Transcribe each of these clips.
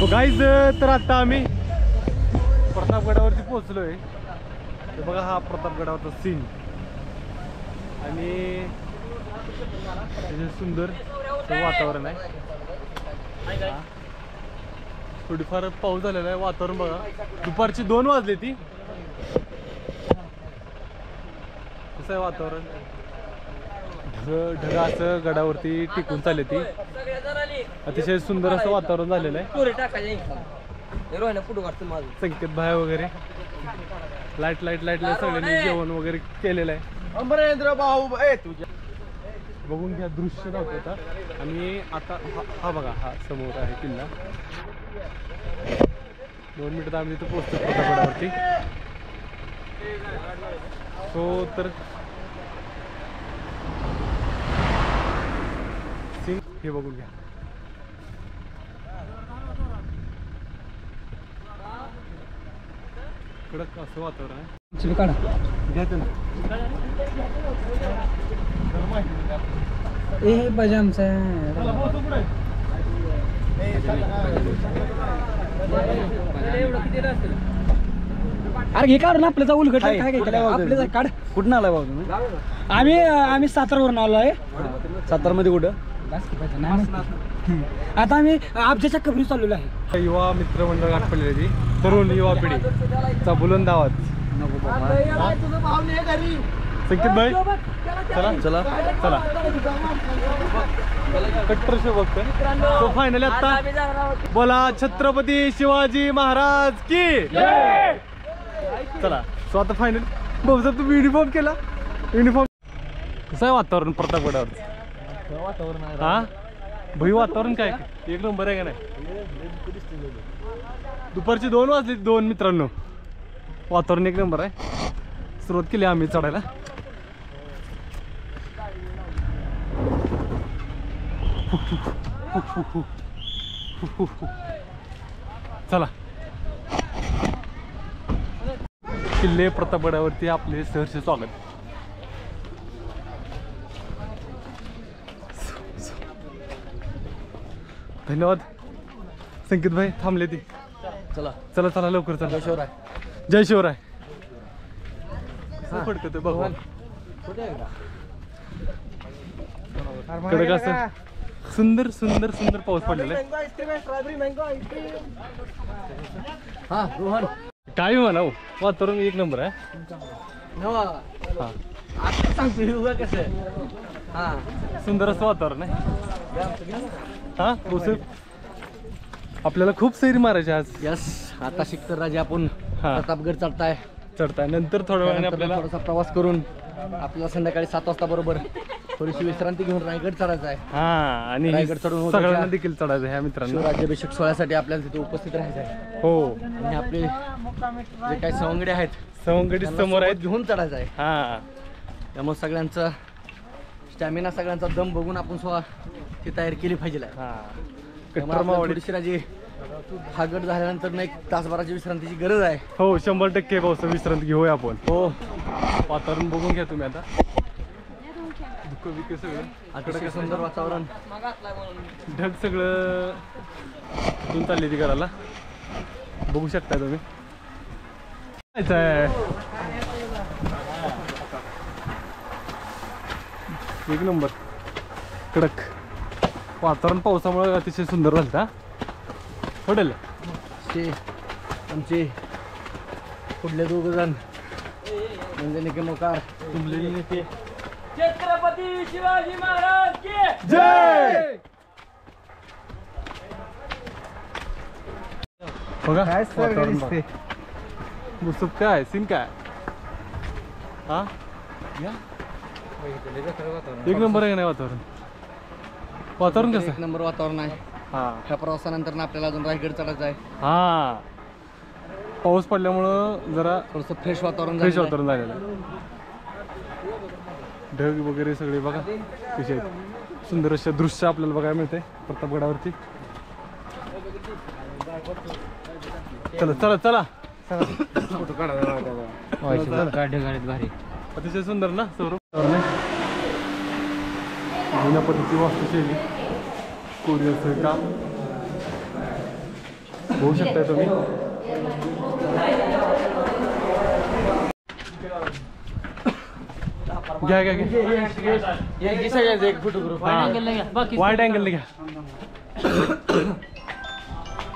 तो गाईज तर आता आम्ही प्रतापगडावरती पोहोचलोय. ते बघा हा प्रतापगडावरचा सीन आणि सुंदर वातावरण आहे. थोडीफार पाऊस झालेला आहे. वातावरण बघा, दुपारची 2 वाजले ती. कसं आहे वातावरण, ढग असं गडावरती टिकून चालले ती. अतिशय सुंदर असं वातावरण झालेलं आहे. संकेत भाई वगैरे लाईट सगळ्यांनी जेवण वगैरे केलेलं आहे. अमरेंद्र भाऊ बघून घ्या, दृश्य दाखवता. आणि आता हा बघा, हा समोर आहे किल्ला. 2 मिनिटात आम्ही तिथे पोहोचतो प्रतापगडावरती. सो तर हे बघून घ्या. कडक असं वातावरण आहे. अरे घे काढ ना आपल्याचा उलगट काय आपल्याला काढ. कुठून आलाय भाऊ तुम्ही? आम्ही सातारावरून आलो आहे. सातारामध्ये कुठं? आता आम्ही आमच्या कबरी चाललेलो आहे. युवा मित्रमंडळ गाठ पडलेली तरुण युवा पिढीचा बुलंद आवाज. संकेत भाई चला चला चला. कट्टर बघत. तो फायनली आता बोला छत्रपती शिवाजी महाराज की. चला सो आता फायनल भाऊ साहेब तुम्ही युनिफॉर्म केला. युनिफॉर्म कसं आहे वातावरण प्रतापगडावर? हा भाई वातावरण काय एक नंबर आहे का नाही? दुपारची 2 वाजली. 2 मित्रांनो, वातावरण एक नंबर आहे. सुरुवात केली आम्ही चढायला. चला किल्ले प्रतापगडावरती आपले सहर्ष स्वागत. धन्यवाद संकेत भाई, थांबले ती. चला चला चला लवकर चला. जय शिवराय. जय शिवराय. फडकतोय भगवान. कडक असं सुंदर सुंदर सुंदर पाऊस पडलेला आहे. हा रोहन काय म्हणा, वातावरण एक नंबर आहे. सुंदर असं वातावरण आहे. हा आपल्याला खूप सैरी मारायची आज. यस, आता शिखर राजा आपण प्रतापगड चढताय. नंतर थोड्या वेळाने आपल्याला थोडासा प्रवास करून आपल्याला संध्याकाळी 7 वाजता बरोबर थोडीशी विश्रांती घेऊन रायगड चढायचा आहे. हा, आणि रायगड चढून सगळ्यांना देखील चढायचं आहे मित्रांनो. राज्याभिषेक सोहळ्यासाठी आपल्याला तिथे उपस्थित राहायचं आहे. हो, आणि आपले जे काही सवंगडी आहेत, सवंगडी समोर आहेत, घेऊन चढायचं आहे. हा, त्यामुळे सगळ्यांचा स्टॅमिना, सगळ्यांचा दम बघून आपण ती तयारी केली पाहिजे. थोडीशी राजी हा गड झाल्यानंतर एक तासभराची विश्रांतीची गरज आहे. हो, 100% पाऊस विश्रांती घेऊया आपण. हो, वातावरण बघून घ्या तुम्ही आता. सगळं अतिशय सुंदर वातावरण, ढग सगळं तिथून चालली ती घराला बघू शकता तुम्ही. एक नंबर कडक वातावरण पावसामुळे अतिशय सुंदर झालं. पडेल आमचे पुढले 2 जण म्हणजे निके मोकार तुमले नेते छत्रपती शिवाजी महाराज की जय. बघा मुसुब काय सीन काय. हा, एक नंबर आहे का नाही वातावरण? वातावरण कसं? एक नंबर वातावरण आहे. हा, ह्या प्रवासानंतर आपल्याला अजून रायगड चढायचं आहे. हा, पाऊस पडल्यामुळं जरा थोडंसं फ्रेश वातावरण झालेलं आहे. ढग वगैरे सगळे बघा कसे आहेत. सुंदर असे दृश्य आपल्याला बघायला मिळते प्रतापगडावरती. चला चला चला फोटो भारी. अतिशय सुंदर ना सौरभ. जुन्या पद्धतीची वास्तुशैली, कोरीयचं काम. होऊ शकताय तुम्ही. घ्या घ्या घ्या एक फोटोग्राफ वाईड अँगल घ्या.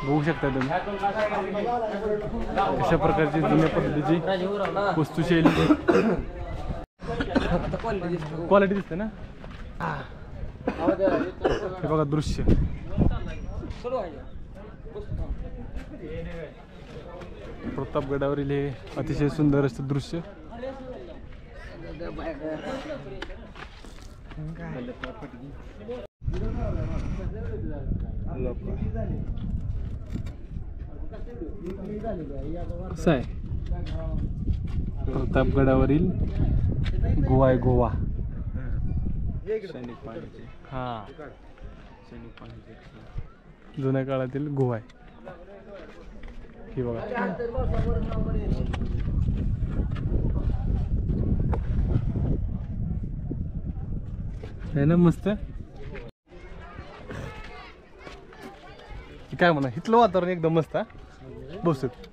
बघू शकता तुम्ही कशा प्रकारची जुन्या पद्धतीची वस्तुशैली क्वालिटी दिसते ना. हे बघा दृश्य प्रतापगडावरील हे अतिशय सुंदर असं दृश्य. कसं आहे प्रतापगडावरील गोवा आहे गोवा. हा जुन्या काळातील गोवा आहे ही बघा. आहे ना मस्त. काय म्हणा इथलं वातावरण एकदम मस्त. बसत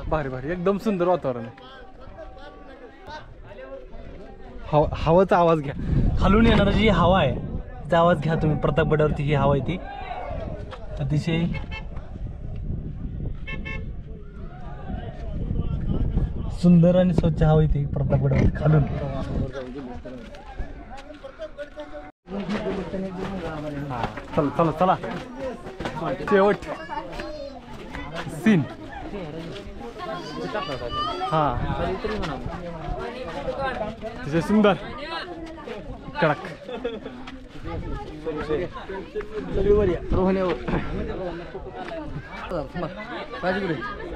भारी भारी एकदम सुंदर वातावरण आहे. हवाचा आवाज घ्या. खालून येणारी जी हवा आहे त्याचा आवाज घ्या तुम्ही. प्रतापगडावरती ही हवा आहे ती अतिशय सुंदर आणि स्वच्छ हवा आहे ती प्रतापगडावर खालून. चला चला चला शेवट सीन. हा तिचे सुंदर कडक.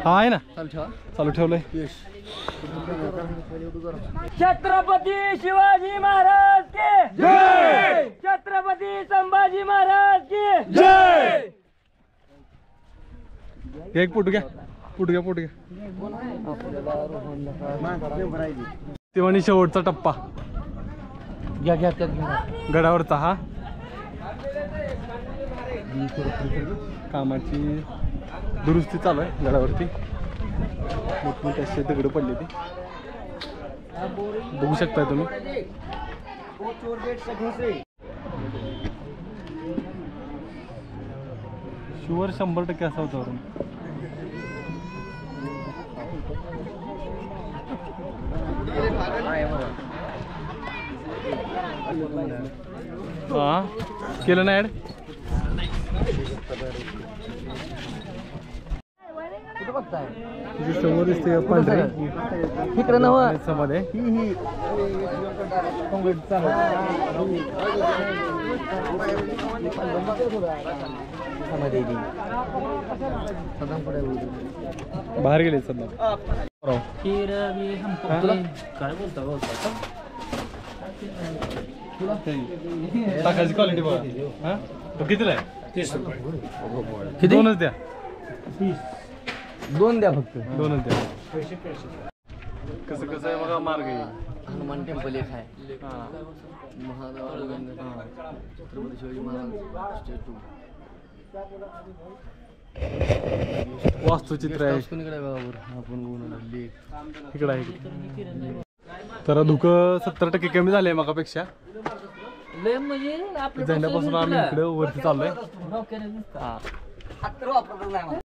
हा आहे ना चालू ठेवलंय. छत्रपती शिवाजी महाराज के जय. छत्रपती संभाजी महाराज की जय. एक फोटो घ्या फोटो घ्या फोटो घ्या. तेव्हा शेवटचा टप्पा घ्या घ्या त्यात गडावरचा हा. कामाची दुरुस्ती चालू आहे गडावरती. मोठमोठे असे दगड पडले ते बघू शकताय तुम्ही. शुअर 100% असं होतं. हा केलं ना ऍड. कुठं बघताय समोर दिसते पांढरी इकडे नव मध्ये. बाहेर गेले सध्या. काय बोलतो टाकायची क्वालिटी बघा. हा तो कितीला आहे? 30 रुपये. दोनच द्या. दोन द्या फक्त. दोनच द्या. कसं कसं आहे बघा मार्ग आहे. हनुमान टेम्पल एक आहे. महादेव छत्रपती शिवाजी महाराज स्टॅच्यू. वास्तुचित्र आहे आपण इकडं आहे. तर धुकं 70% कमी झालंय मगापेक्षा. लय म्हणजे आपलं झेंड्यापासून आम्ही इकडे वरती चाललोय. वापरलं नाही.